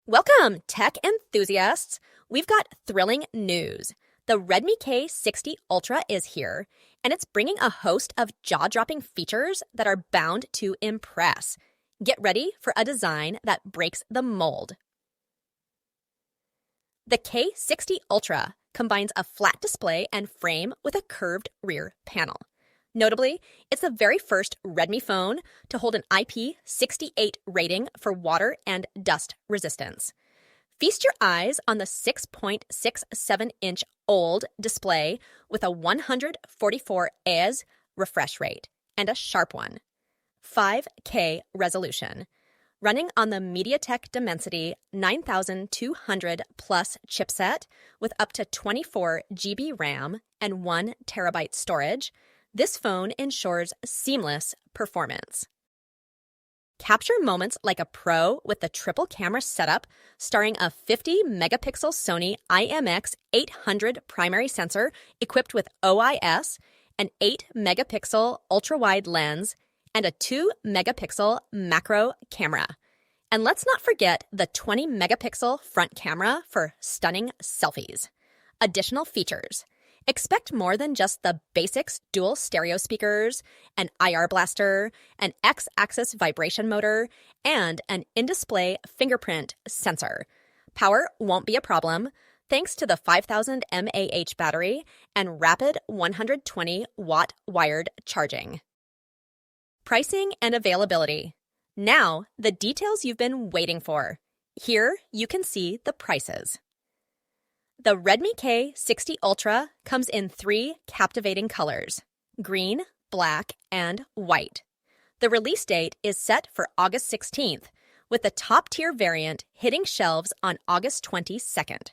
Welcome, tech enthusiasts! We've got thrilling news. The Redmi K60 Ultra is here, and it's bringing a host of jaw-dropping features that are bound to impress. Get ready for a design that breaks the mold. The K60 Ultra combines a flat display and frame with a curved rear panel. Notably, it's the very first Redmi phone to hold an IP68 rating for water and dust resistance. Feast your eyes on the 6.67-inch OLED display with a 144 Hz refresh rate and a sharp one. 5K resolution. Running on the MediaTek Dimensity 9200 plus chipset with up to 24 GB RAM and 1 TB storage, this phone ensures seamless performance. Capture moments like a pro with the triple camera setup starring a 50-megapixel Sony IMX800 primary sensor equipped with OIS, an 8-megapixel ultra-wide lens, and a 2-megapixel macro camera. And let's not forget the 20-megapixel front camera for stunning selfies. Additional features. Expect more than just the basics dual stereo speakers, an IR blaster, an X-axis vibration motor, and an in-display fingerprint sensor. Power won't be a problem thanks to the 5000 mAh battery and rapid 120-watt wired charging. Pricing and availability. Now, the details you've been waiting for. Here you can see the prices. The Redmi K60 Ultra comes in 3 captivating colors: green, black, and white. The release date is set for August 16th, with the top-tier variant hitting shelves on August 22nd.